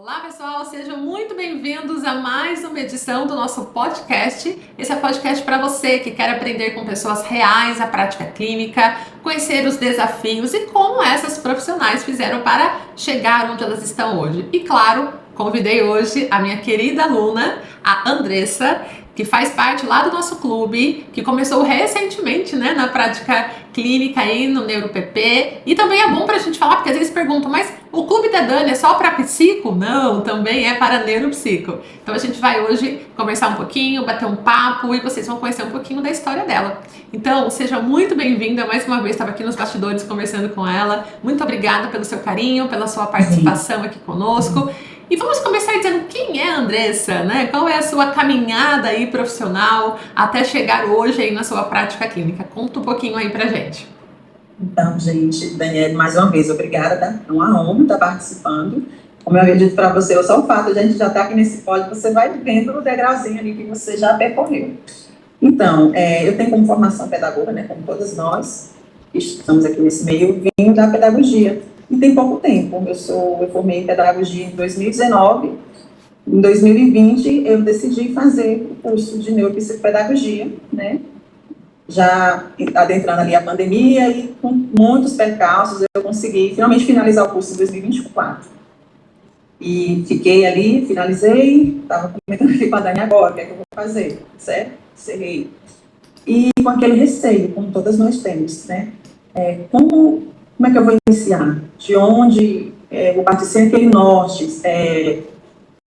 Olá pessoal, sejam muito bem-vindos a mais uma edição do nosso podcast. Esse é o podcast para você que quer aprender com pessoas reais a prática clínica, conhecer os desafios e como essas profissionais fizeram para chegar onde elas estão hoje. E claro, convidei hoje a minha querida aluna, a Andressa, que faz parte lá do nosso clube, que começou recentemente, né, na prática clínica aí no NeuroPP. E também é bom pra gente falar, porque às vezes perguntam, mas o clube da Dani é só para psico? Não, também é para neuropsico. Então a gente vai hoje conversar um pouquinho, bater um papo e vocês vão conhecer um pouquinho da história dela. Então seja muito bem-vinda, mais uma vez estava aqui nos bastidores conversando com ela. Muito obrigada pelo seu carinho, pela sua participação aqui conosco. E vamos começar dizendo quem é a Andressa, né? Qual é a sua caminhada aí profissional até chegar hoje aí na sua prática clínica? Conta um pouquinho aí pra gente. Então, gente, Daniela, mais uma vez, obrigada, tá? É uma honra estar participando. Como eu havia dito para você, só o fato de a gente já estar aqui nesse pódio, você vai vendo o degrauzinho ali que você já percorreu. Então, eu tenho como formação pedagoga, né, como todas nós, que estamos aqui nesse meio, vim da pedagogia. E tem pouco tempo, eu formei em pedagogia em 2019, em 2020 eu decidi fazer o curso de neuropsicopedagogia, né, já adentrando ali a pandemia e com muitos percalços eu consegui finalmente finalizar o curso em 2024. E fiquei ali, finalizei, estava comentando aqui com a Dani agora, o que é que eu vou fazer, certo? Encerrei. E com aquele receio, como todas nós temos, né? Como é que eu vou iniciar? De onde vou partir sem aquele norte,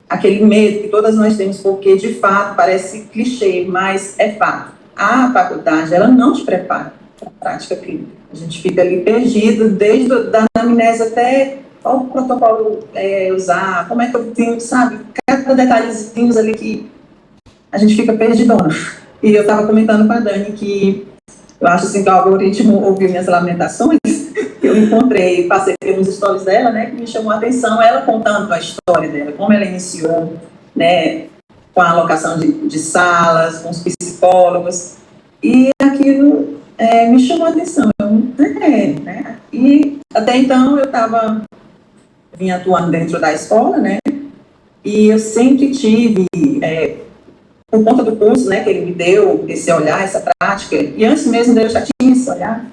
aquele medo que todas nós temos, porque de fato parece clichê, mas é fato. A faculdade, ela não te prepara para a prática clínica. A gente fica ali perdido, desde a anamnese até qual o protocolo usar, como é que eu tenho, sabe? Cada detalhezinhos ali que a gente fica perdidona. E eu estava comentando com a Dani que eu acho assim que o algoritmo ouviu minhas lamentações, eu encontrei, passei pelos stories dela, né, que me chamou a atenção, ela contando a história dela, como ela iniciou, né, com a alocação de salas, com os psicólogos, e aquilo me chamou a atenção, né, e até então eu vinha atuando dentro da escola, né, e eu sempre tive, por conta do curso, né, que ele me deu, esse olhar, essa prática, e antes mesmo dele eu já tinha esse olhar,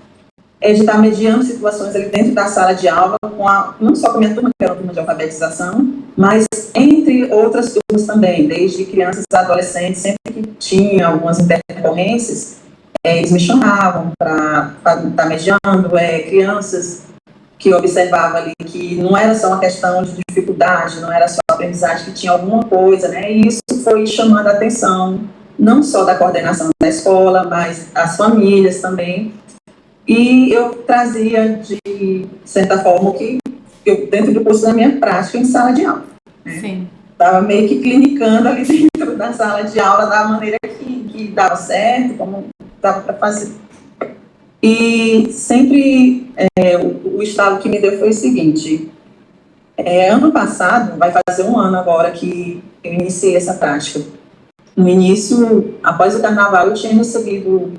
de estar mediando situações ali dentro da sala de aula, não só com a minha turma, que era uma turma de alfabetização, mas entre outras turmas também, desde crianças e adolescentes, sempre que tinha algumas intercorrências, eles me chamavam para estar mediando, crianças que eu observava ali que não era só uma questão de dificuldade, não era só aprendizagem, que tinha alguma coisa, né, e isso foi chamando a atenção, não só da coordenação da escola, mas as famílias também. E eu trazia, de certa forma, o que eu, dentro do curso da minha prática, em sala de aula. Né? Estava meio que clinicando ali dentro da sala de aula da maneira que dava certo, como dava para fazer. E sempre o estalo que me deu foi o seguinte, ano passado, vai fazer um ano agora que eu iniciei essa prática. No início, após o carnaval, eu tinha recebido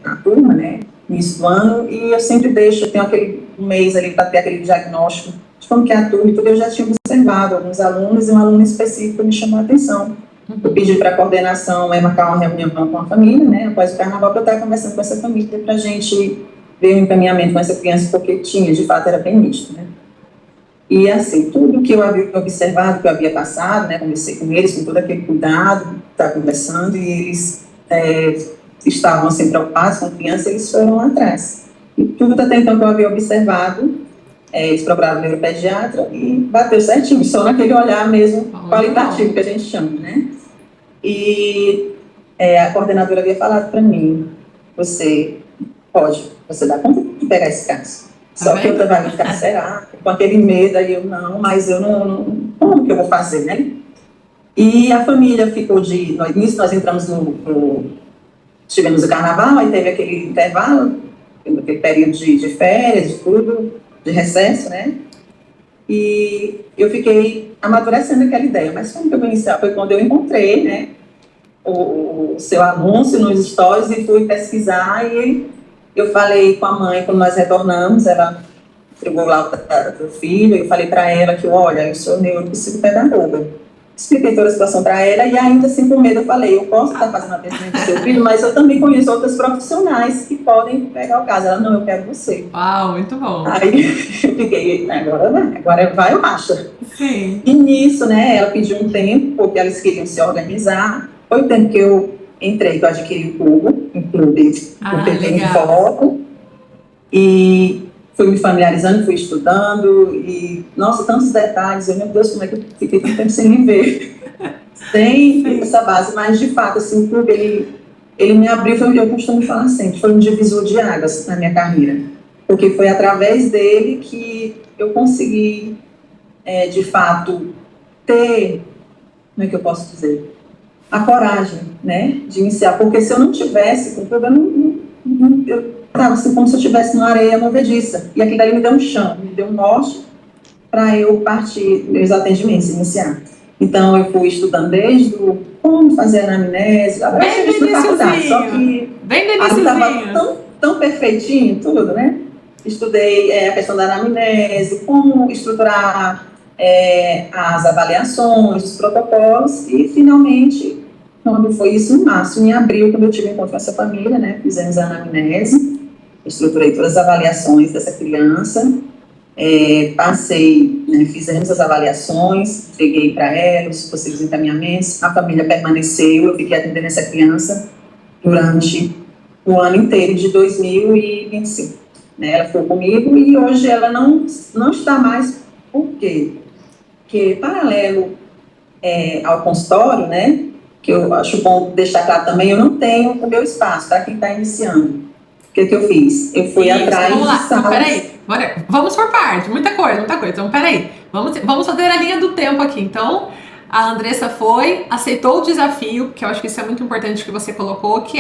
a turma, né, no início do ano, e eu sempre tenho aquele mês ali para ter aquele diagnóstico de como que é a turma, e tudo. Eu já tinha observado alguns alunos, e um aluno específico me chamou a atenção. Eu pedi para a coordenação marcar uma reunião com a família, né, após o carnaval, para eu estar conversando com essa família, para a gente ver o encaminhamento com essa criança, porque tinha, de fato, era bem nítido, né. E, assim, tudo que eu havia observado, que eu havia passado, né, conversei com eles, com todo aquele cuidado, estar conversando, e eles estavam assim preocupados com a criança, eles foram atrás. E tudo até então que eu havia observado, eles procuraram o neuropediatra e bateu certinho, só naquele olhar mesmo qualitativo que a gente chama, né? E a coordenadora havia falado para mim, você dá conta de pegar esse caso. Só que eu estava me ficar, será? Com aquele medo, aí eu não, mas eu não, como que eu vou fazer, né? E a família ficou nisso nós entramos tivemos o carnaval, aí teve aquele intervalo, aquele período de férias, de tudo, de recesso, né? E eu fiquei amadurecendo aquela ideia. Mas como que eu vou iniciar? Foi quando eu encontrei, né, o seu anúncio nos stories e fui pesquisar, e eu falei com a mãe, quando nós retornamos, ela entregou lá do filho, eu falei para ela que, olha, eu sou neuropsicopedagoga. Expliquei toda a situação para ela e ainda assim com medo eu falei, eu posso estar fazendo atendimento do seu filho, mas eu também conheço outros profissionais que podem pegar o caso. Ela, não, eu quero você. Uau, muito bom. Aí eu fiquei, agora vai ou racha. Sim. E nisso, né, ela pediu um tempo, porque eles queriam se organizar. Foi o tempo que eu entrei, que eu adquiri um clube em foco. E fui me familiarizando, fui estudando, e, nossa, tantos detalhes, meu Deus, como é que eu fiquei tanto tempo sem me ver, sem essa base, mas de fato, assim, o clube, ele me abriu, foi o que eu costumo falar sempre, foi um divisor de águas na minha carreira, porque foi através dele que eu consegui, de fato, ter, como é que eu posso dizer, a coragem, né, de iniciar, porque se eu não tivesse com o clube, eu estava assim, como se eu estivesse numa areia movediça. E aquilo ali me deu um chão, me deu um norte para eu partir meus atendimentos, iniciar. Então, eu fui estudando desde como fazer anamnese, agora eu cheguei na faculdade, só que estava tão perfeitinho tudo, né? Estudei a questão da anamnese, como estruturar as avaliações, os protocolos, e finalmente, quando foi isso, em março, em abril, quando eu tive encontro com essa família, né, fizemos a anamnese, estruturei todas as avaliações dessa criança, passei, né, fizemos as avaliações, entreguei para ela os possíveis encaminhamentos, a família permaneceu, eu fiquei atendendo essa criança durante o ano inteiro de 2025. Né, ela ficou comigo e hoje ela não está mais, por quê? Porque paralelo ao consultório, né, que eu acho bom deixar claro também, eu não tenho o meu espaço para quem está iniciando. O que eu fiz? Eu fui atrás de salas... Então, peraí, vamos por parte, muita coisa. Então, peraí, vamos fazer a linha do tempo aqui. Então, a Andressa aceitou o desafio, que eu acho que isso é muito importante que você colocou, que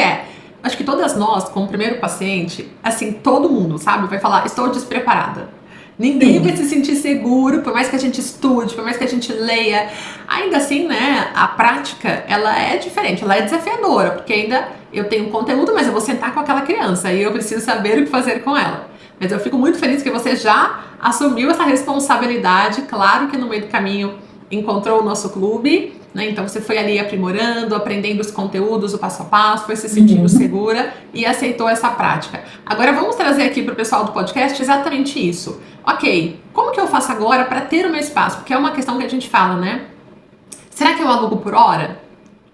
acho que todas nós, como primeiro paciente, assim, todo mundo, sabe, vai falar, estou despreparada. Ninguém vai se sentir seguro, por mais que a gente estude, por mais que a gente leia. Ainda assim, né, a prática, ela é diferente, ela é desafiadora, porque ainda eu tenho conteúdo, mas eu vou sentar com aquela criança e eu preciso saber o que fazer com ela. Mas eu fico muito feliz que você já assumiu essa responsabilidade. Claro que no meio do caminho encontrou o nosso clube, né? Então você foi ali aprimorando, aprendendo os conteúdos, o passo a passo, foi se sentindo segura e aceitou essa prática. Agora vamos trazer aqui para o pessoal do podcast exatamente isso. Ok, como que eu faço agora para ter o meu espaço? Porque é uma questão que a gente fala, né? Será que eu alugo por hora?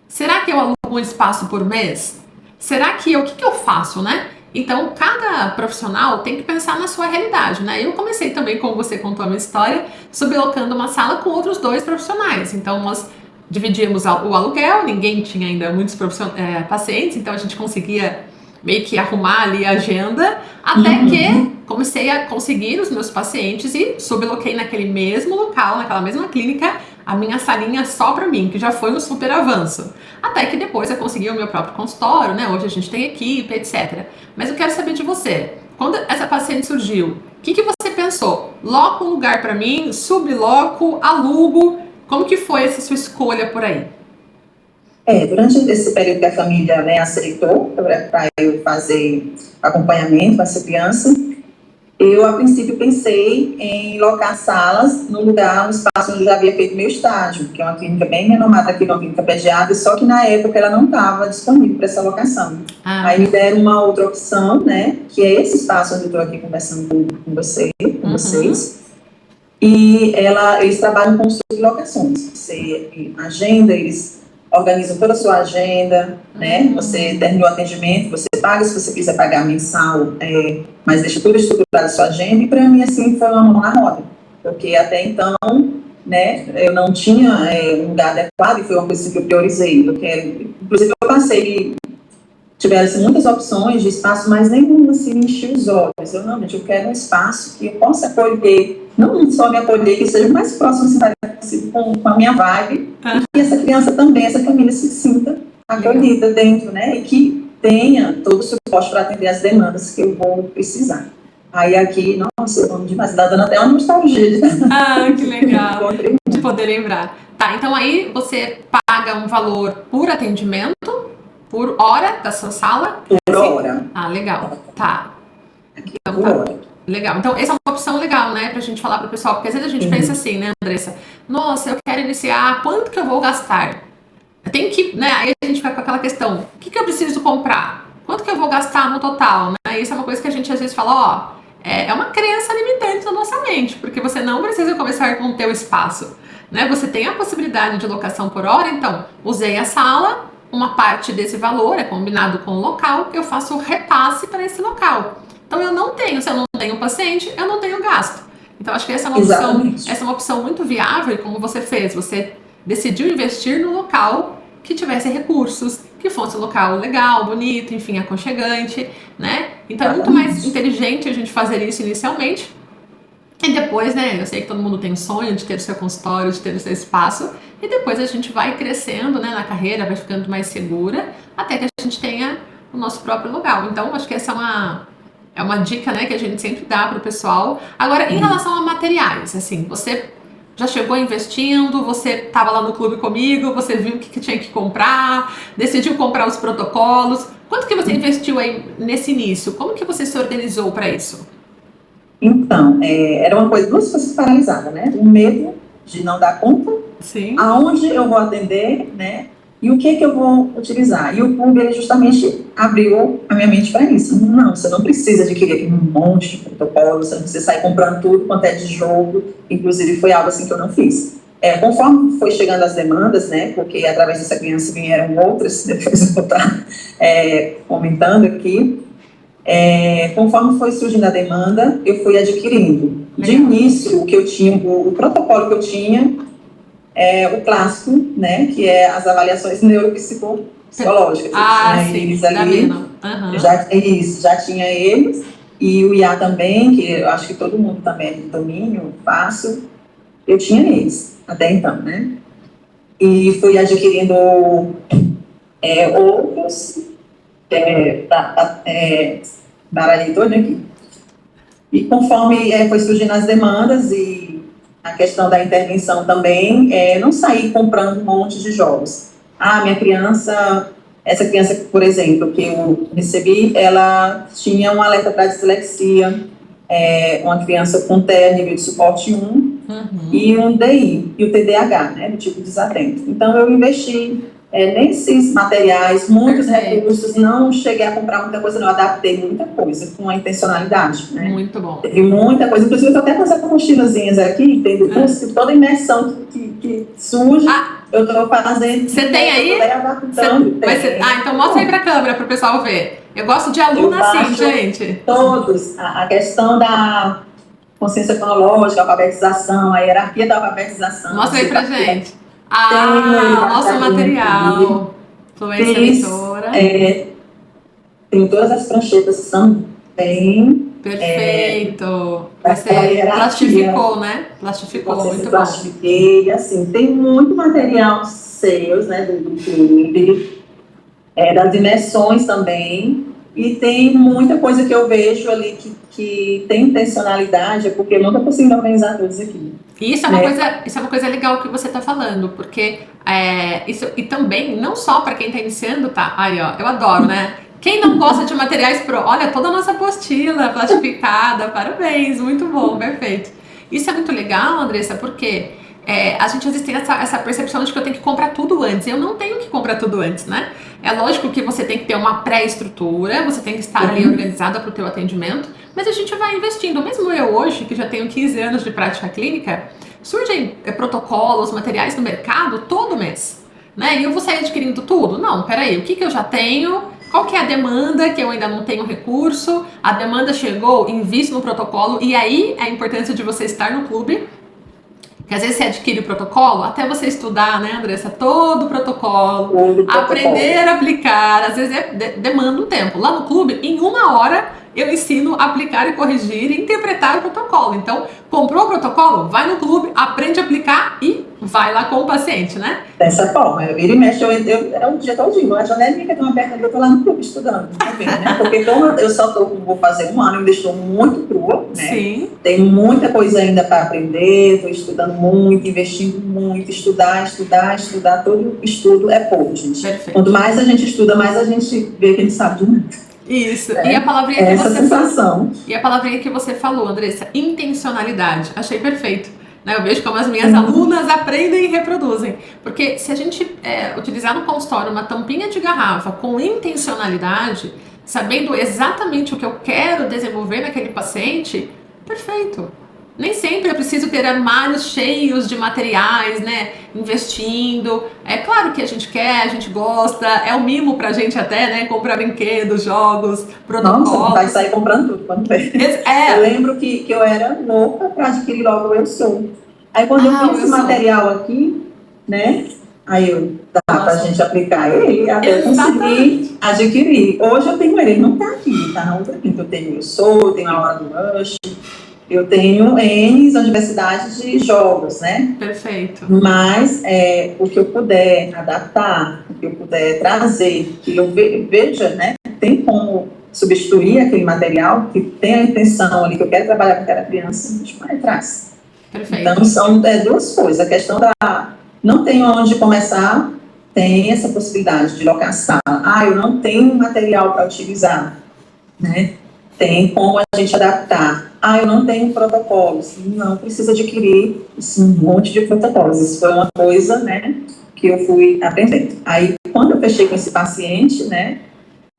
Será que eu alugo um espaço por mês? Será que o que eu faço, né? Então, cada profissional tem que pensar na sua realidade, né? Eu comecei também, como você contou a minha história, sublocando uma sala com outros 2 profissionais. Então, nós dividíamos o aluguel, ninguém tinha ainda muitos pacientes, então a gente conseguia meio que arrumar ali a agenda, até que comecei a conseguir os meus pacientes e subloquei naquele mesmo local, naquela mesma clínica, a minha salinha só para mim, que já foi um super avanço. Até que depois eu consegui o meu próprio consultório, né? Hoje a gente tem equipe, etc. Mas eu quero saber de você. Quando essa paciente surgiu, o que você pensou? Loco um lugar para mim, subloco, alugo? Como que foi essa sua escolha por aí? Durante esse período que a família, né, aceitou para eu fazer acompanhamento com essa criança, eu, a princípio, pensei em locar salas no espaço onde eu já havia feito meu estágio, que é uma clínica bem renomada aqui, uma clínica pediátrica, só que na época ela não estava disponível para essa locação. Aí me deram uma outra opção, né, que é esse espaço onde eu estou aqui conversando com vocês. E eles trabalham com sublocações. Você agenda, eles organizam toda a sua agenda, né? Você terminou o atendimento, você paga se você quiser pagar mensal, mas deixa tudo estruturado a sua agenda. E para mim, assim, foi uma mão na roda, porque até então, né, eu não tinha um lugar adequado e foi uma coisa que eu priorizei. Inclusive, eu passei, tiveram assim, muitas opções de espaço, mas nenhuma assim, me enchia os olhos. Eu quero um espaço que eu possa acolher, não só me acolher, que seja mais próximo assim, com a minha vibe, e que essa criança também, essa família se sinta acolhida dentro, né, e que tenha todo o suporte para atender as demandas que eu vou precisar. Aí aqui, nossa, eu amo demais, tá dando até uma nostalgia. Que legal, de poder lembrar. Tá, então aí você paga um valor por atendimento, por hora da sua sala? Por hora. Legal. Tá. Então, por hora. Legal. Então, essa é uma opção legal, né, pra gente falar pro pessoal, porque às vezes a gente pensa assim, né, Andressa? Nossa, eu quero iniciar, quanto que eu vou gastar? Tem que, né, aí a gente fica com aquela questão, o que eu preciso comprar? Quanto que eu vou gastar no total, né? Isso é uma coisa que a gente às vezes fala, ó, é uma crença limitante na nossa mente, porque você não precisa começar com o teu espaço, né? Você tem a possibilidade de locação por hora, então, usei a sala, uma parte desse valor é combinado com o local, eu faço o repasse para esse local. Então eu não tenho, se eu não tenho paciente, eu não tenho gasto. Então acho que essa é uma opção muito viável, como você fez, você decidiu investir no local que tivesse recursos, que fosse um local legal, bonito, enfim, aconchegante, né? Então é muito mais inteligente a gente fazer isso inicialmente. E depois, né, eu sei que todo mundo tem um sonho de ter o seu consultório, de ter o seu espaço, e depois a gente vai crescendo, né, na carreira, vai ficando mais segura, até que a gente tenha o nosso próprio local. Então, acho que essa é uma dica, né, que a gente sempre dá para o pessoal. Agora, em relação a materiais, assim, você já chegou investindo, você estava lá no clube comigo, você viu o que tinha que comprar, decidiu comprar os protocolos. Quanto que você investiu aí nesse início? Como que você se organizou para isso? Então, era duas coisas paralisadas, né? O medo de não dar conta, sim, aonde eu vou atender, né? E o que eu vou utilizar. E o clube, ele justamente abriu a minha mente para isso. Não, você não precisa adquirir um monte de protocolo, você não precisa sair comprando tudo quanto é de jogo. Inclusive, foi algo assim que eu não fiz. Conforme foi chegando as demandas, né? Porque através dessa criança vieram outras, depois eu vou estar comentando aqui. Conforme foi surgindo a demanda, eu fui adquirindo. De início, o que eu tinha, o protocolo que eu tinha, o clássico, né, que é as avaliações neuropsicológicas. Sim, eles ali, já tinha eles, e o IA também, que eu acho que todo mundo também é de domínio fácil, eu tinha eles, até então, né, e fui adquirindo outros, baralhei todo aqui. E conforme foi surgindo as demandas e a questão da intervenção também, não sair comprando um monte de jogos. Essa criança, por exemplo, que eu recebi, ela tinha um alerta para dislexia, uma criança com TEA, nível de suporte 1, e um DI, e o TDAH, né, do tipo desatento. Então, eu investi nesses materiais, muitos recursos, não cheguei a comprar muita coisa, não, adaptei muita coisa com a intencionalidade, né? Muito bom. Teve muita coisa, inclusive eu estou até com essas mochilazinhas aqui, tem toda a imersão que surge, eu estou fazendo. Você tem aí? Então mostra aí para a câmera, para o pessoal ver. Eu gosto de aluna assim, gente. Todos, a questão da consciência cronológica, alfabetização, a hierarquia da alfabetização. Mostra aí pra gente. Nosso material. Fluência leitora. Tem todas as pranchetas que são bem... Perfeito. Você plastificou, né? Plastificou, muito bom. Plastifiquei, assim, tem muito material seus, né, do clube, das imersões também, e tem muita coisa que eu vejo ali que tem intencionalidade, porque não é possível organizar todos aqui. Isso é uma coisa legal que você está falando, porque isso, e também, não só para quem está iniciando, tá? Aí, ó, eu adoro, né? Quem não gosta de materiais olha, toda a nossa apostila plastificada, parabéns, muito bom, perfeito. Isso é muito legal, Andressa, porque a gente às vezes tem essa percepção de que eu tenho que comprar tudo antes. Eu não tenho que comprar tudo antes, né? É lógico que você tem que ter uma pré-estrutura, você tem que estar ali organizada para o teu atendimento, mas a gente vai investindo. Mesmo eu hoje, que já tenho 15 anos de prática clínica, surgem protocolos, materiais no mercado todo mês, né? E eu vou sair adquirindo tudo? Não, peraí, o que eu já tenho? Qual que é a demanda que eu ainda não tenho recurso? A demanda chegou, invisto no protocolo, e aí a importância de você estar no clube. Porque às vezes você adquire o protocolo, até você estudar, né, Andressa, todo o protocolo, aprender a aplicar, às vezes demanda um tempo. Lá no clube, em 1 hora, eu ensino a aplicar e corrigir e interpretar o protocolo. Então, comprou o protocolo, vai no clube, aprende a aplicar e vai lá com o paciente, né? Dessa forma, eu viro e mexo, é um dia todinho, a janelinha que tem uma perna ali, eu tô lá no clube estudando, né? Porque como eu vou fazer 1 ano, eu ainda estou muito crua, né? Sim. Tem muita coisa ainda para aprender, estou estudando muito, investindo muito, estudar, todo estudo é pouco, gente. Perfeito. Quanto mais a gente estuda, mais a gente vê que a gente sabe de muito. Isso. né? E a palavrinha que Essa você sensação. E a palavrinha que você falou, Andressa, intencionalidade. Achei perfeito. Né? Eu vejo como as minhas Sim. alunas aprendem e reproduzem. Porque se a gente utilizar no consultório uma tampinha de garrafa com intencionalidade, sabendo exatamente o que eu quero desenvolver naquele paciente, perfeito. Nem sempre é preciso ter armários cheios de materiais, né? Investindo. É claro que a gente quer, a gente gosta, é um mimo pra gente até, né? Comprar brinquedos, jogos, protocolos. Nossa, vai sair comprando tudo quando vê. Eu lembro que eu era louca para adquirir logo o Eu Sou. Aí quando eu vi esse material aqui, né? Aí eu dá pra gente aplicar ele até conseguir adquirir. Hoje eu tenho ele não tá aqui, tá na outra quinta. Eu tenho o Eu Sou, eu tenho a Hora do Rush, eu tenho N universidades de jogos, né? Perfeito. Mas o que eu puder adaptar, o que eu puder trazer, que eu veja, né? Tem como substituir aquele material que tem a intenção ali, que eu quero trabalhar com aquela criança, a gente vai atrás. Perfeito. Então, são duas coisas. A questão não tem onde começar, tem essa possibilidade de locar sala. Eu não tenho material para utilizar, né? Tem como a gente adaptar. Eu não tenho protocolos. Não precisa adquirir um monte de protocolos. Isso foi uma coisa, né, que eu fui aprendendo. Aí, quando eu fechei com esse paciente, né,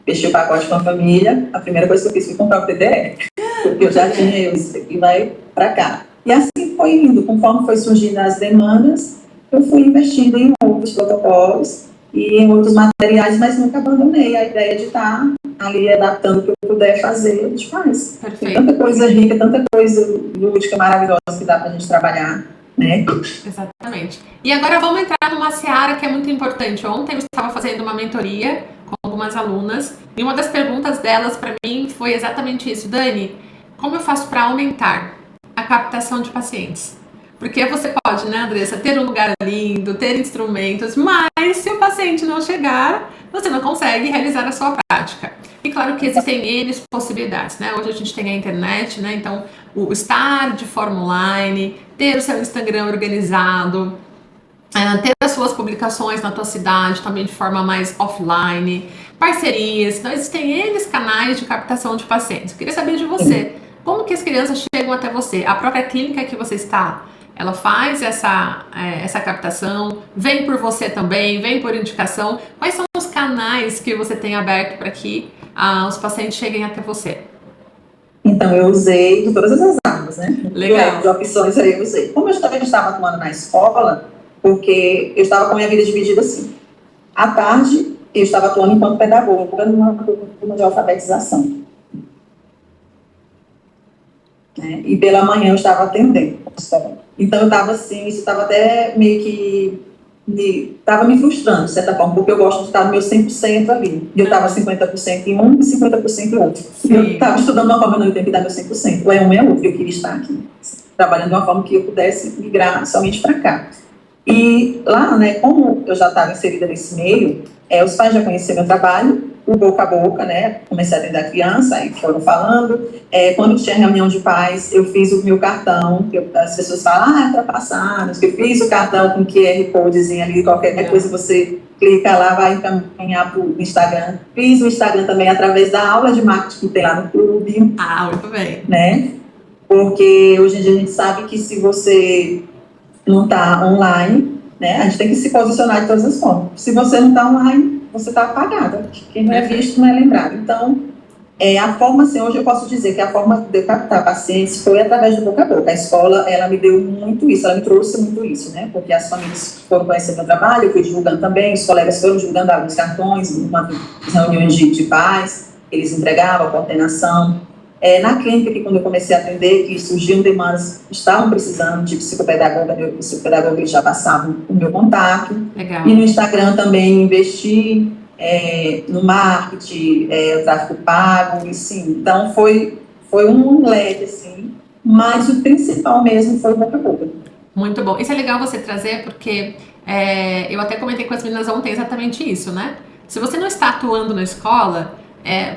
fechei o pacote com a família, a primeira coisa que eu fiz foi comprar o PDE, porque eu já tinha isso aqui, vai para cá. E assim foi indo, conforme foi surgindo as demandas, eu fui investindo em outros protocolos e em outros materiais, mas nunca abandonei a ideia de estar ali adaptando o que eu puder fazer, a gente faz. Perfeito. Tem tanta coisa rica, tanta coisa lúdica, maravilhosa que dá pra gente trabalhar, né? Exatamente. E agora vamos entrar numa seara que é muito importante. Ontem eu estava fazendo uma mentoria com algumas alunas e uma das perguntas delas para mim foi exatamente isso. Dani, como eu faço para aumentar a captação de pacientes? Porque você pode, né, Andressa, ter um lugar lindo, ter instrumentos, mas se o paciente não chegar, você não consegue realizar a sua prática. E claro que existem N possibilidades, né? Hoje a gente tem a internet, né? Então, o estar de forma online, ter o seu Instagram organizado, ter as suas publicações na tua cidade também de forma mais offline, parcerias. Então, existem N canais de captação de pacientes. Eu queria saber de você, como que as crianças chegam até você? A própria clínica que você está, ela faz essa captação, vem por você também, vem por indicação. Quais são os canais que você tem aberto para que os pacientes cheguem até você? Então, eu usei de todas as áreas, né? Legal. De opções aí eu usei. Como eu também estava atuando na escola, porque eu estava com a minha vida dividida assim. À tarde, eu estava atuando enquanto pedagoga numa turma de alfabetização. Né? E pela manhã eu estava atendendo. Então, eu estava assim, isso estava até meio que estava me frustrando, de certa forma, porque eu gosto de estar no meu 100% ali. E eu estava 50% em um e 50% em outro. Sim. Eu estava estudando de uma forma, não, eu tenho que dar meu 100%. Ou é um, é outro. Eu queria estar aqui, trabalhando de uma forma que eu pudesse migrar somente para cá. E lá, né, como eu já estava inserida nesse meio, os pais já conheciam meu trabalho, o boca a boca, né, comecei a atender a criança, aí foram falando, quando tinha reunião de pais, eu fiz o meu cartão, que as pessoas falam, ultrapassaram, eu fiz o cartão com QR Codezinho ali, qualquer coisa você clica lá, vai encaminhar para o Instagram. Fiz o Instagram também através da aula de marketing que tem lá no clube. Muito bem. Né, porque hoje em dia a gente sabe que se você não está online, né? A gente tem que se posicionar de todas as formas. Se você não está online, você está apagada. Quem não é visto não é lembrado. Então, a forma, assim, hoje eu posso dizer que a forma de eu captar pacientes foi através do boca a boca. A escola, ela me deu muito isso, ela me trouxe muito isso, né? Porque as famílias foram conhecendo meu trabalho, eu fui divulgando também, os colegas foram divulgando alguns cartões, reuniões de pais, eles entregavam a coordenação. Na clínica, que quando eu comecei a atender, que surgiam demandas, estavam precisando de psicopedagoga, eles já passavam o meu contato. Legal. E no Instagram também investi no marketing, o tráfego pago, e sim. Então foi um leque, assim, mas o principal mesmo foi o boca a boca. Muito bom. Isso é legal você trazer, porque eu até comentei com as meninas ontem exatamente isso, né? Se você não está atuando na escola,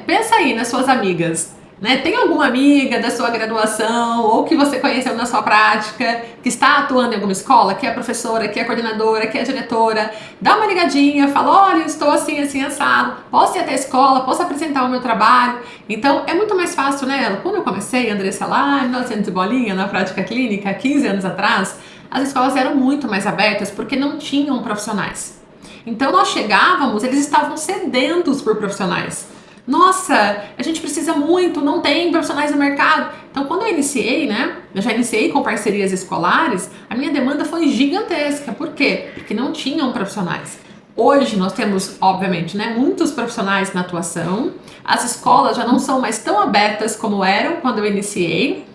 pensa aí nas suas amigas. né? Tem alguma amiga da sua graduação ou que você conheceu na sua prática que está atuando em alguma escola, que é professora, que é coordenadora, que é diretora? Dá uma ligadinha, fala, olha, eu estou assim, assim, assado, posso ir até a escola, posso apresentar o meu trabalho. Então, é muito mais fácil, né? Quando eu comecei, Andressa, lá em 1900 e bolinha, na prática clínica, 15 anos atrás, as escolas eram muito mais abertas porque não tinham profissionais. Então, nós chegávamos, eles estavam sedentos por profissionais. Nossa, a gente precisa muito, não tem profissionais no mercado. Então, quando eu iniciei, né, eu já iniciei com parcerias escolares, a minha demanda foi gigantesca. Por quê? Porque não tinham profissionais. Hoje nós temos, obviamente, né, muitos profissionais na atuação. As escolas já não são mais tão abertas como eram quando eu iniciei.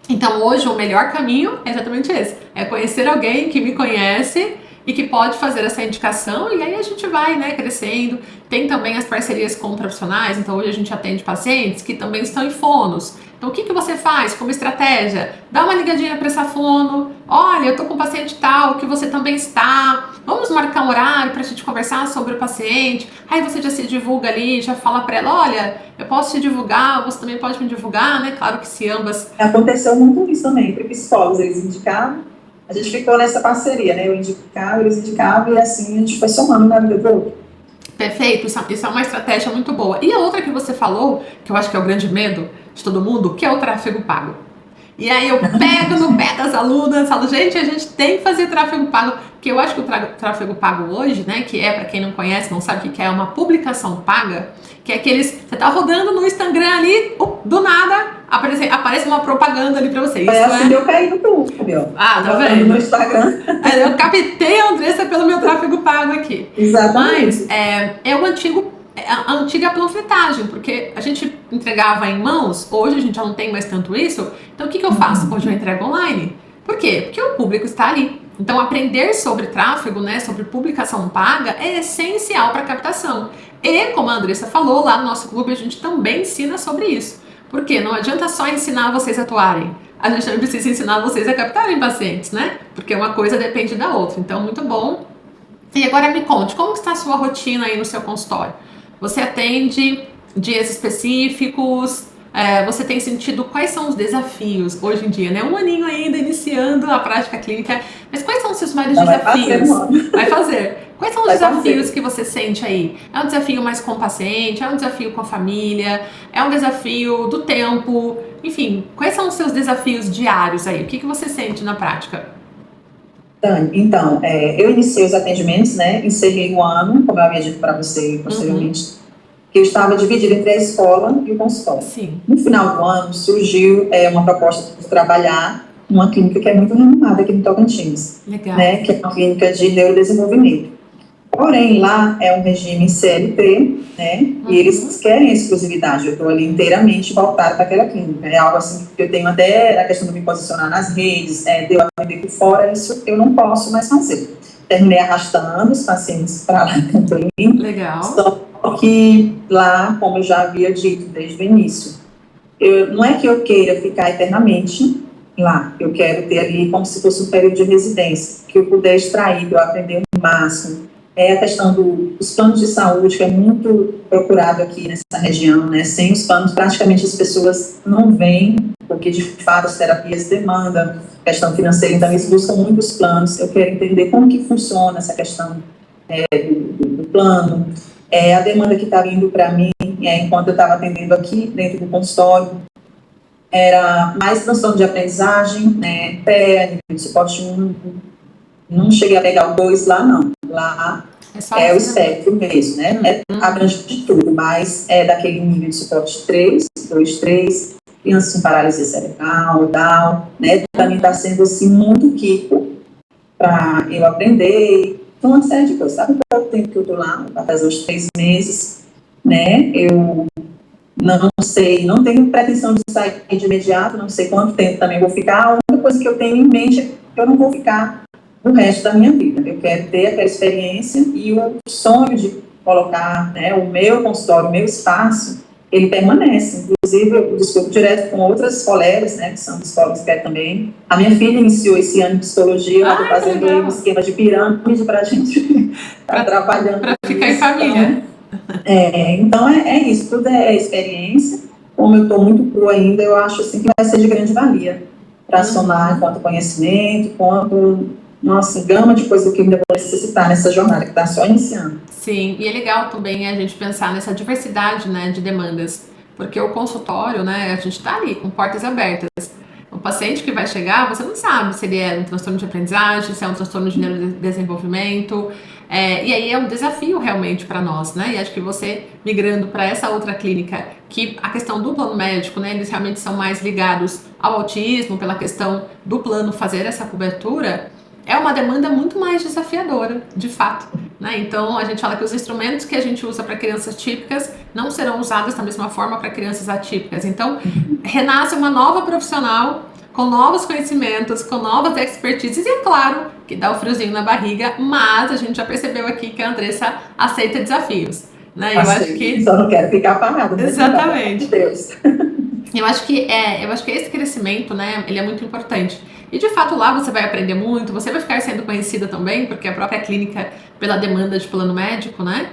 Então, hoje o melhor caminho é exatamente esse. É conhecer alguém que me conhece e que pode fazer essa indicação, e aí a gente vai, né, crescendo. Tem também as parcerias com profissionais, então hoje a gente atende pacientes que também estão em fonos. Então o que você faz como estratégia? Dá uma ligadinha para essa fono, olha, eu tô com um paciente tal, que você também está, vamos marcar um horário para a gente conversar sobre o paciente. Aí você já se divulga ali, já fala para ela, olha, eu posso te divulgar, você também pode me divulgar, né, claro que se ambas... Aconteceu muito isso também, entre psicólogos, eles indicavam. A gente ficou nessa parceria, né? Eu indicava, eles indicavam, e assim a gente foi somando na vida do outro. Perfeito, isso é uma estratégia muito boa. E a outra que você falou, que eu acho que é o grande medo de todo mundo, que é o tráfego pago. E aí eu pego no pé das alunas, falo, gente, a gente tem que fazer tráfego pago, porque eu acho que o tráfego pago hoje, né, que é, para quem não conhece, não sabe o que é uma publicação paga, que é aqueles, você tá rodando no Instagram ali, do nada, aparece uma propaganda ali pra você. Isso assim eu caí no grupo, meu. Ah, tá vendo? No Instagram. Eu captei a Andressa pelo meu tráfego pago aqui. Exatamente. Mas é a antiga panfletagem, porque a gente entregava em mãos, hoje a gente já não tem mais tanto isso, então o que eu faço? Hoje eu entrego online. Por quê? Porque o público está ali. Então aprender sobre tráfego, né, sobre publicação paga é essencial para captação. E como a Andressa falou, lá no nosso clube a gente também ensina sobre isso. Porque não adianta só ensinar vocês a atuarem, a gente também precisa ensinar vocês a captarem pacientes, né? Porque uma coisa depende da outra, então muito bom. E agora me conte, como está a sua rotina aí no seu consultório? Você atende dias específicos? Você tem sentido quais são os desafios hoje em dia, né? Um aninho ainda iniciando a prática clínica, mas quais são os seus maiores desafios? Vai fazer. Quais são os desafios que você sente aí? É um desafio mais com o paciente? É um desafio com a família? É um desafio do tempo? Enfim, quais são os seus desafios diários aí? O que você sente na prática? Então, eu iniciei os atendimentos, né? Encerrei o ano, como eu havia dito para você posteriormente, que eu estava dividida entre a escola e o consultório. Sim. No final do ano, surgiu uma proposta de trabalhar numa clínica que é muito renomada aqui no Tocantins. Legal. Né? Que é uma clínica de neurodesenvolvimento. Porém, lá é um regime CLT, né? E eles querem a exclusividade. Eu estou ali inteiramente voltada para aquela clínica. É algo assim que eu tenho até a questão de me posicionar nas redes, de eu atender por fora, isso eu não posso mais fazer. Terminei arrastando os pacientes para lá também. Legal. Só que lá, como eu já havia dito desde o início, não é que eu queira ficar eternamente lá. Eu quero ter ali como se fosse um período de residência, que eu puder extrair, para eu aprender o máximo. A questão dos planos de saúde, que é muito procurado aqui nessa região, né? Sem os planos, praticamente as pessoas não vêm, porque de fato as terapias demandam questão financeira, então eles buscam muitos planos. Eu quero entender como que funciona essa questão do plano. A demanda que está vindo para mim, enquanto eu estava atendendo aqui dentro do consultório, era mais transtorno de aprendizagem, né? PEA, nível de suporte 1, não cheguei a pegar o 2 lá, não. Lá é o espectro mesmo, né? Abrange de tudo, mas é daquele nível de suporte 3, 2, 3, crianças com paralisia cerebral, Down, né? Para mim está sendo, assim, muito rico para eu aprender, então, uma série de coisas. Sabe quanto tempo que eu estou lá? Vai fazer uns 3 meses, né? Eu não sei, não tenho pretensão de sair de imediato, não sei quanto tempo também vou ficar. A única coisa que eu tenho em mente é que eu não vou ficar o resto da minha vida. Eu quero ter aquela experiência e o sonho de colocar, né, o meu consultório, o meu espaço, ele permanece. Inclusive, eu discuto direto com outras colegas, né, que são psicólogas que também. A minha filha iniciou esse ano em psicologia, ela está fazendo um esquema de pirâmide para a gente estar trabalhando. Para ficar em família. Então, é isso, tudo é experiência. como eu estou muito cru ainda, eu acho assim, que vai ser de grande valia para somar quanto conhecimento, quanto, nossa, gama de coisas que eu ainda vou necessitar nessa jornada, que está só iniciando. Sim, e é legal também a gente pensar nessa diversidade, né, de demandas, porque o consultório, né, a gente está ali com portas abertas. O paciente que vai chegar, você não sabe se ele é um transtorno de aprendizagem, se é um transtorno de neurodesenvolvimento, e aí é um desafio realmente para nós, né? E acho que você migrando para essa outra clínica, que a questão do plano médico, né, eles realmente são mais ligados ao autismo, pela questão do plano fazer essa cobertura, é uma demanda muito mais desafiadora, de fato. Né? Então, a gente fala que os instrumentos que a gente usa para crianças típicas não serão usados da mesma forma para crianças atípicas. Então, renasce uma nova profissional com novos conhecimentos, com novas expertises, e é claro que dá o friozinho na barriga, mas a gente já percebeu aqui que a Andressa aceita desafios. Né? Eu acho que... Só não quero ficar parada. Exatamente. Deus. Eu acho que esse crescimento, né, ele é muito importante. E de fato lá você vai aprender muito, você vai ficar sendo conhecida também, porque a própria clínica, pela demanda de plano médico, né,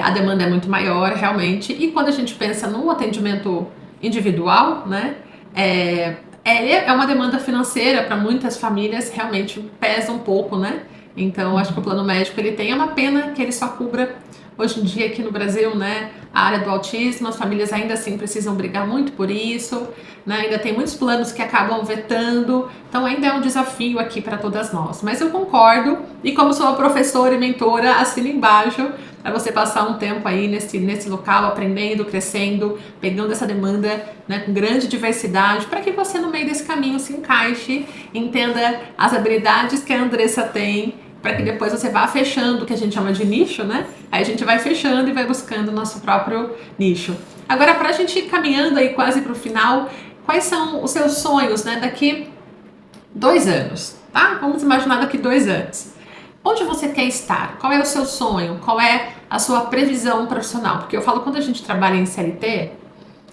a demanda é muito maior realmente. E quando a gente pensa no atendimento individual, né, é uma demanda financeira para muitas famílias, realmente pesa um pouco, né. Então acho que o plano médico ele tem, é uma pena que ele só cubra hoje em dia aqui no Brasil, né, a área do autismo, as famílias ainda assim precisam brigar muito por isso, né, ainda tem muitos planos que acabam vetando, então ainda é um desafio aqui para todas nós. Mas eu concordo, e como sou professora e mentora, assino embaixo para você passar um tempo aí nesse local, aprendendo, crescendo, pegando essa demanda, né, com grande diversidade, para que você no meio desse caminho se encaixe, entenda as habilidades que a Andressa tem, para que depois você vá fechando o que a gente chama de nicho, né? Aí a gente vai fechando e vai buscando o nosso próprio nicho. Agora, para a gente ir caminhando aí quase para o final, quais são os seus sonhos, né? Daqui 2 anos, tá? Vamos imaginar daqui 2 anos. Onde você quer estar? Qual é o seu sonho? Qual é a sua previsão profissional? Porque eu falo, quando a gente trabalha em CLT,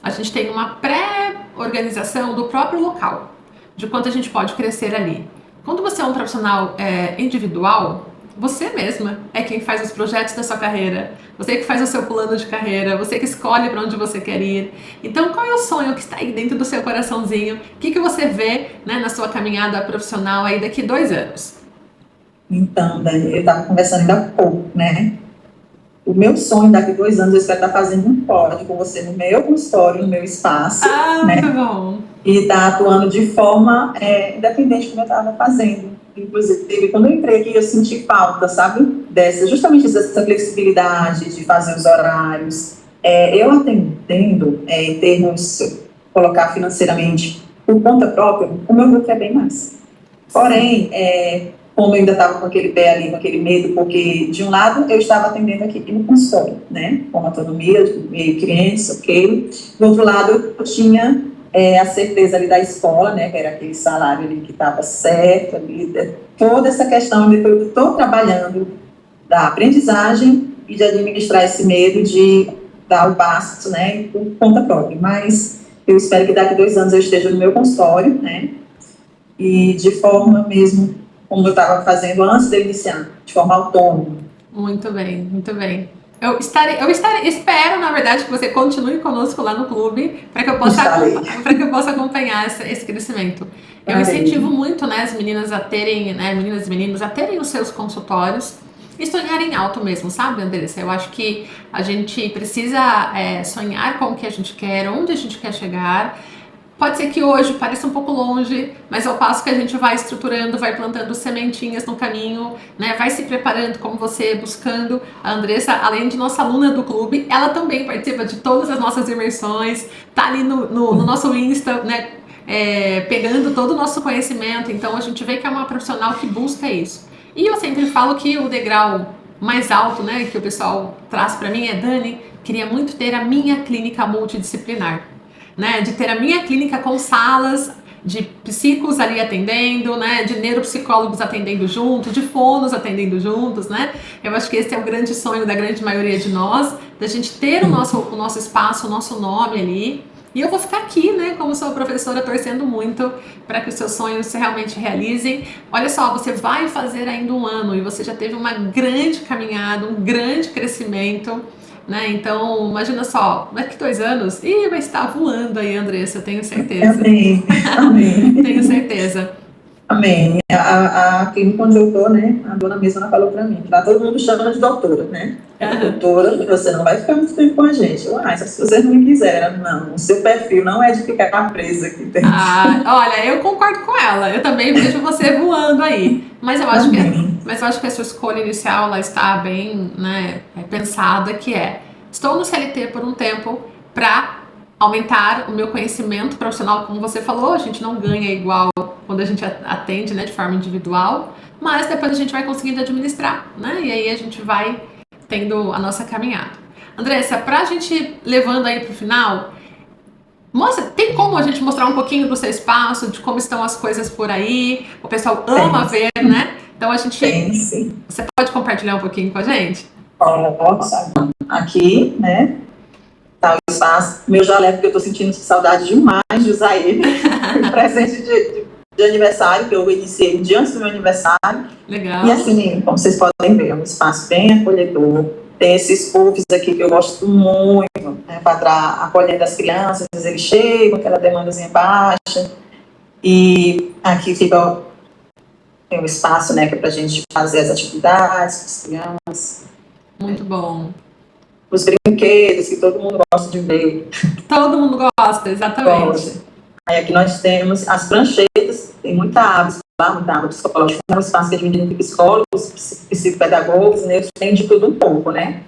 a gente tem uma pré-organização do próprio local, de quanto a gente pode crescer ali. Quando você é um profissional individual, você mesma é quem faz os projetos da sua carreira, você que faz o seu plano de carreira, você que escolhe para onde você quer ir. Então, qual é o sonho que está aí dentro do seu coraçãozinho? O que você vê, né, na sua caminhada profissional aí daqui 2 anos? Então, Dani, eu estava conversando ainda há pouco, né? O meu sonho daqui 2 anos, eu espero estar fazendo um pódio com você no meu consultório, no meu espaço. Né? Muito bom. E estar atuando de forma independente como eu estava fazendo. Inclusive, quando eu entrei aqui, eu senti falta, sabe? Justamente dessa flexibilidade de fazer os horários. Eu atendendo, em termos, colocar financeiramente por conta própria, o meu lucro é bem mais. Porém, como eu ainda estava com aquele pé ali, com aquele medo, porque de um lado eu estava atendendo aqui no consultório, né, com autonomia, meio clientes, ok. Do outro lado eu tinha a certeza ali da escola, né, que era aquele salário ali que estava certo, ali, toda essa questão de eu estou trabalhando da aprendizagem e de administrar esse medo de dar o passo, né, por conta própria. Mas eu espero que daqui 2 anos eu esteja no meu consultório, né, e de forma mesmo como eu estava fazendo antes de iniciar, de forma autônoma. Muito bem, muito bem. Eu espero, na verdade, que você continue conosco lá no clube, para que eu possa acompanhar esse crescimento. Eu incentivo muito, né, as meninas a terem, né, meninas e meninos a terem os seus consultórios e sonharem alto mesmo, sabe, Andressa? Eu acho que a gente precisa sonhar com o que a gente quer, onde a gente quer chegar. Pode ser que hoje pareça um pouco longe, mas ao passo que a gente vai estruturando, vai plantando sementinhas no caminho, né? Vai se preparando como você, buscando. A Andressa, além de nossa aluna do clube, ela também participa de todas as nossas imersões, tá ali no nosso Insta, né? Pegando todo o nosso conhecimento. Então a gente vê que é uma profissional que busca isso. E eu sempre falo que o degrau mais alto, né, que o pessoal traz para mim é: Dani, queria muito ter a minha clínica multidisciplinar. Né, de ter a minha clínica com salas de psicos ali atendendo, né, de neuropsicólogos atendendo junto, de fonos atendendo juntos, né? Eu acho que esse é o grande sonho da grande maioria de nós, da gente ter o nosso espaço, o nosso nome ali. E eu vou ficar aqui, né, como sua professora, torcendo muito para que os seus sonhos se realmente realizem. Olha só, você vai fazer ainda 1 ano e você já teve uma grande caminhada, um grande crescimento. né? Então, imagina só, daqui 2 anos, vai estar voando aí, Andressa, eu tenho certeza. Amém. Amém. Tenho certeza. Amém. A clínica onde eu estou, né, a dona mesma falou para mim, lá todo mundo chama de doutora, né? Doutora, você não vai ficar muito tempo com a gente. Se vocês não me quiserem, não, o seu perfil não é de ficar presa aqui dentro. Olha, eu concordo com ela, eu também vejo você voando aí, mas eu acho que a sua escolha inicial, ela está bem, né, pensada, que estou no CLT por um tempo para aumentar o meu conhecimento profissional, como você falou, a gente não ganha igual quando a gente atende, né, de forma individual, mas depois a gente vai conseguindo administrar, né, e aí a gente vai tendo a nossa caminhada. Andressa, pra gente levando aí pro final, tem como a gente mostrar um pouquinho do seu espaço, de como estão as coisas por aí? O pessoal ama ver, né? Então a gente... Sim. Você pode compartilhar um pouquinho com a gente? Posso. Aqui, né? Tá o espaço. Meu jalé, porque eu tô sentindo saudade demais de usar ele. Presente de aniversário, que eu iniciei um dia antes do meu aniversário. Legal. E assim, como vocês podem ver, é um espaço bem acolhedor. Tem esses puffs aqui que eu gosto muito, né, para estar acolhendo as crianças, eles chegam, aquela demandazinha baixa. E aqui fica tem um espaço, né, que é para a gente fazer as atividades com as crianças. Muito bom. Os brinquedos que todo mundo gosta de ver. Todo mundo gosta, exatamente. Aí aqui nós temos as pranchetas, tem muita aba psicológica, é um espaço que é dividido entre psicólogos, psicopedagogos, né? Tem de tudo um pouco, né?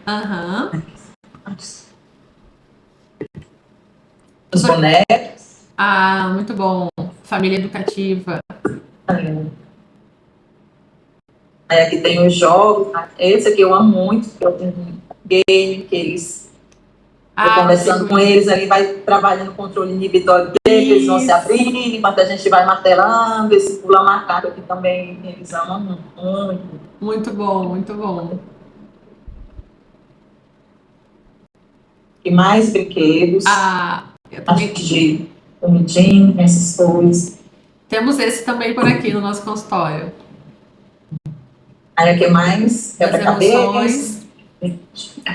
Os bonecos. Muito bom. Família educativa. Aí aqui tem os jogos, esse aqui eu amo muito, que é um game que eles... conversando com eles, ali vai trabalhando o controle inibitório deles, eles vão se abrir, enquanto a gente vai martelando, esse pula marcado aqui também, eles amam muito. Muito bom, muito bom. E mais brinquedos. Eu também... de comidinho, essas coisas. Temos esse também por aqui no nosso consultório. Aí aqui mais quebra-cabeças,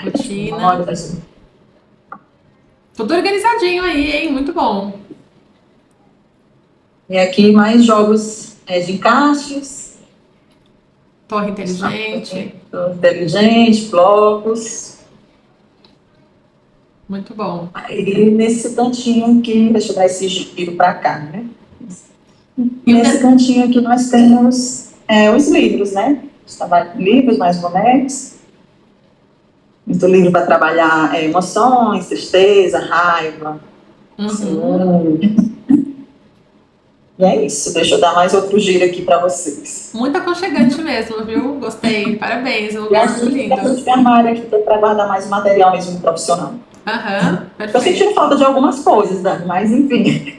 rotina. Tudo organizadinho aí, hein? Muito bom. E aqui mais jogos de encaixes. Torre inteligente. Torre inteligente, blocos. Muito bom. Aí nesse cantinho aqui, deixa eu dar esse giro para cá, né? E nesse cantinho aqui nós temos os livros, né? Livros, mais bonecos. Muito livro para trabalhar emoções, tristeza, raiva. E é isso. Deixa eu dar mais outro giro aqui para vocês. Muito aconchegante mesmo, viu? Gostei. Parabéns. Um lugar muito lindo. E a armário aqui para guardar mais material mesmo profissional. Perfeito. Eu senti falta de algumas coisas, Dani, mas enfim.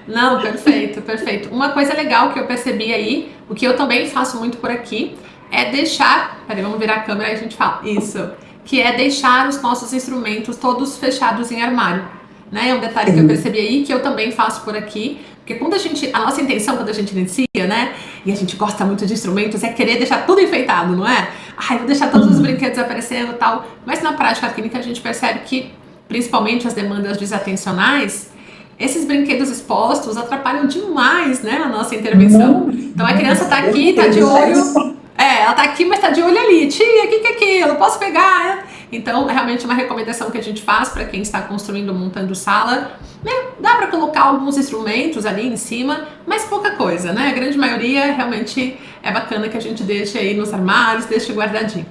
Não, perfeito, perfeito. Uma coisa legal que eu percebi aí, o que eu também faço muito por aqui, é deixar... Peraí, vamos virar a câmera e a gente fala. Isso. Que é deixar os nossos instrumentos todos fechados em armário. Né? É um detalhe que eu percebi aí, que eu também faço por aqui. Porque quando a nossa intenção, quando a gente inicia, né? E a gente gosta muito de instrumentos, é querer deixar tudo enfeitado, não é? Vou deixar todos os brinquedos aparecendo e tal. Mas na prática clínica a gente percebe que, principalmente as demandas desatencionais, esses brinquedos expostos atrapalham demais, né, a nossa intervenção. Então a criança tá aqui, tá de olho... ela tá aqui, mas tá de olho ali. Tia, o que é aquilo? Posso pegar? Então, é realmente uma recomendação que a gente faz para quem está construindo, montando sala. Né? Dá para colocar alguns instrumentos ali em cima, mas pouca coisa, né? A grande maioria realmente é bacana que a gente deixe aí nos armários, deixe guardadinho.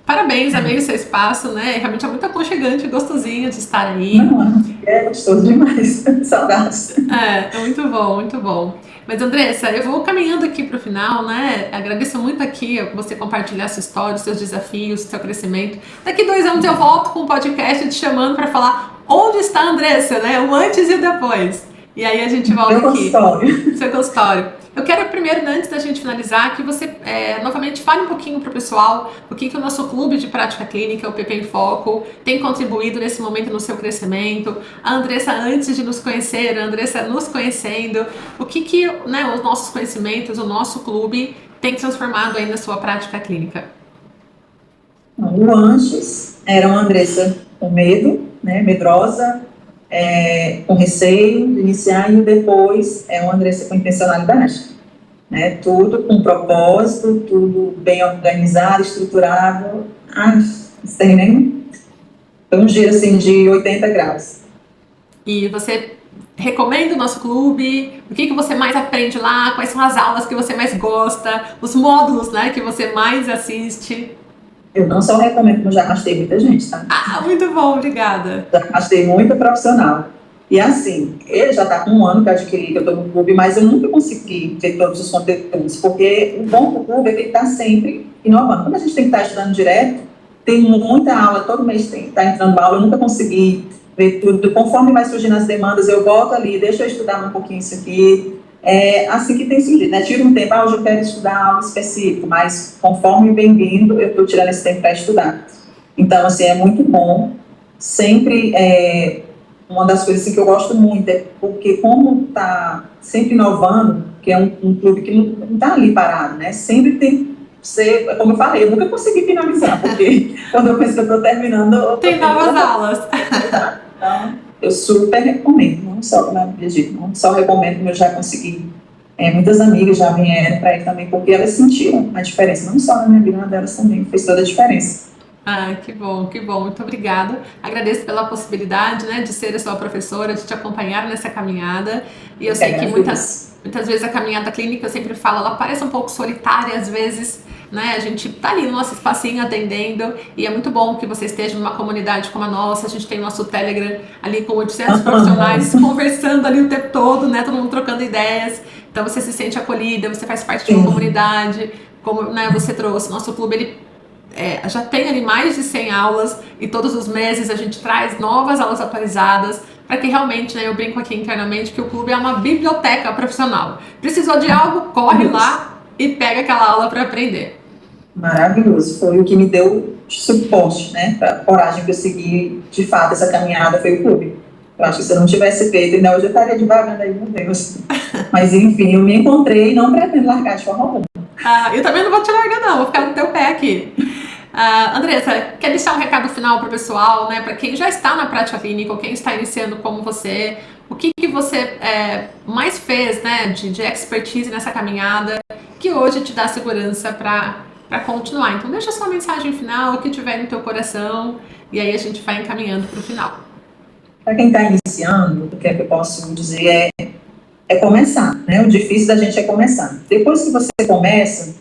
Parabéns, amei o seu espaço, né? Realmente é muito aconchegante, gostosinho de estar aí. É gostoso demais, saudades. É muito bom, muito bom. Mas Andressa, eu vou caminhando aqui para o final, né? Agradeço muito aqui você compartilhar sua história, seus desafios, seu crescimento. Daqui 2 anos eu volto com um podcast te chamando para falar onde está a Andressa, né? O antes e o depois. E aí a gente volta aqui. Seu consultório. Eu quero primeiro, antes da gente finalizar, que você novamente fale um pouquinho para o pessoal o que o nosso clube de prática clínica, o PP em Foco, tem contribuído nesse momento no seu crescimento. A Andressa, antes de nos conhecer, a Andressa nos conhecendo, o que né, os nossos conhecimentos, o nosso clube tem transformado aí na sua prática clínica? O antes era uma Andressa com medo, né, medrosa, com receio de iniciar, e o depois é uma Andressa com intencionalidade, né, tudo com propósito, tudo bem organizado, estruturado. Não tem nem... Foi um giro assim de 80 graus. E você recomenda o nosso clube? O que você mais aprende lá? Quais são as aulas que você mais gosta? Os módulos, né, que você mais assiste? Eu não só recomendo, como já arrastei muita gente, tá? Muito bom, obrigada. Já arrastei muita profissional. E assim, ele já está com um ano que eu adquiri, que eu estou no clube, mas eu nunca consegui ter todos os conteúdos, porque o bom do clube é que ele está sempre inovando. Como a gente tem que estar estudando direto, tem muita aula, todo mês tem que estar entrando aula, eu nunca consegui ver tudo. Conforme vai surgindo as demandas, eu volto ali, deixa eu estudar um pouquinho isso aqui. É assim que tem surgido, né? Tiro um tempo, hoje eu quero estudar algo específico, mas conforme vem vindo, eu estou tirando esse tempo para estudar. Então, assim, é muito bom. Sempre uma das coisas assim, que eu gosto muito é porque, como está sempre inovando, que é um clube que não está ali parado, né? Sempre tem que ser, como eu falei, eu nunca consegui finalizar, porque quando eu penso que eu estou terminando, eu Tem novas aulas. Então, eu super recomendo, não só na Brigitte, não só recomendo, como eu já consegui. Muitas amigas já vieram para ele também, porque elas sentiram a diferença, não só na minha vida, mas delas também, fez toda a diferença. Que bom, muito obrigada. Agradeço pela possibilidade, né, de ser a sua professora, de te acompanhar nessa caminhada. E eu sei que muitas vezes a caminhada clínica, eu sempre falo, ela parece um pouco solitária às vezes, né? A gente tá ali no nosso espacinho atendendo, e é muito bom que você esteja numa comunidade como a nossa. A gente tem nosso Telegram ali com 800 profissionais conversando ali o tempo todo, né? Todo mundo trocando ideias. Então você se sente acolhida, você faz parte de uma comunidade, como, né, você trouxe. Nosso clube, ele já tem ali mais de 100 aulas, e todos os meses a gente traz novas aulas atualizadas, para que realmente, né, eu brinco aqui internamente que o clube é uma biblioteca profissional. Precisou de algo, corre lá e pega aquela aula para aprender. Maravilhoso, foi o que me deu suporte, né, para a coragem que eu segui, de fato, essa caminhada foi o clube. Eu acho que se eu não tivesse feito, ainda hoje eu estaria devagando aí, meu Deus. Mas enfim, eu me encontrei e não pretendo largar de forma alguma. Eu também não vou te largar não, vou ficar no teu pé aqui. Andressa, quer deixar um recado final para o pessoal, né, para quem já está na prática clínica ou quem está iniciando como você? O que você mais fez, né, de expertise nessa caminhada que hoje te dá segurança para continuar? Então deixa a sua mensagem final, o que tiver no teu coração, e aí a gente vai encaminhando para o final. Para quem está iniciando, o que é que eu posso dizer é começar, né? O difícil da gente é começar. Depois que você começa,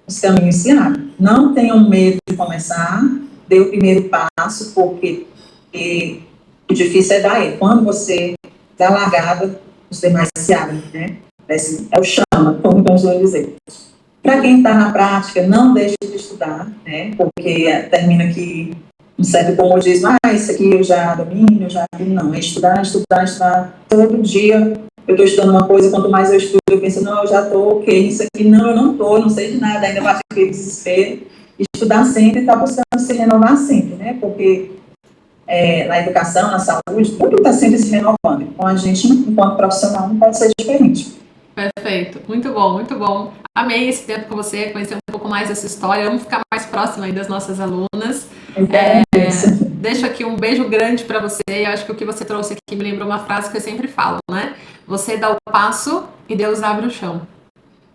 os caminhos se abrem. Não tenham medo de começar, dê o primeiro passo, porque o difícil é dar ele. Quando você dá a largada, os demais se abrem, né? É o chama, como vamos dizer. Para quem está na prática, não deixe de estudar, né? Porque termina que um certo comodismo, isso aqui eu já domino, não, é estudar todo dia. Eu estou estudando uma coisa, quanto mais eu estudo, eu penso, não, eu já estou ok, isso aqui não, eu não estou, não sei de nada, ainda bate aquele desespero. Estudar sempre, está buscando se renovar sempre, né? Porque na educação, na saúde, tudo está sempre se renovando. Então, a gente, enquanto profissional, não pode ser diferente. Perfeito, muito bom, muito bom. Amei esse tempo com você, conhecer um pouco mais dessa história, vamos ficar mais próximo aí das nossas alunas. Deixo aqui um beijo grande para você. Eu acho que o que você trouxe aqui me lembrou uma frase que eu sempre falo, né? Você dá o passo e Deus abre o chão.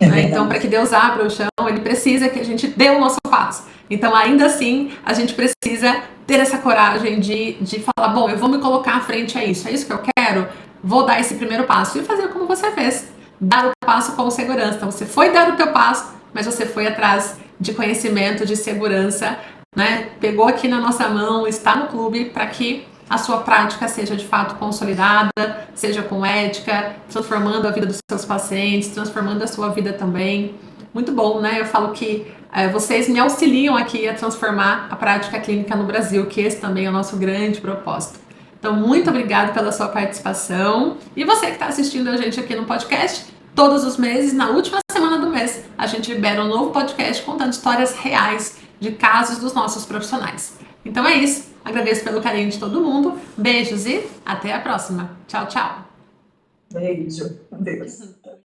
Então, para que Deus abra o chão, Ele precisa que a gente dê o nosso passo. Então, ainda assim, a gente precisa ter essa coragem de falar, bom, eu vou me colocar à frente a isso, é isso que eu quero, vou dar esse primeiro passo e fazer como você fez. Dar o passo com segurança. Então, você foi dar o teu passo, mas você foi atrás de conhecimento, de segurança, né? Pegou aqui na nossa mão, está no clube para que a sua prática seja de fato consolidada, seja com ética, transformando a vida dos seus pacientes, transformando a sua vida também. Muito bom, né? Eu falo que vocês me auxiliam aqui a transformar a prática clínica no Brasil, que esse também é o nosso grande propósito. Então, muito obrigada pela sua participação. E você que está assistindo a gente aqui no podcast, todos os meses, na última semana do mês, a gente libera um novo podcast contando histórias reais de casos dos nossos profissionais. Então é isso. Agradeço pelo carinho de todo mundo. Beijos e até a próxima. Tchau, tchau. Beijo. Adeus.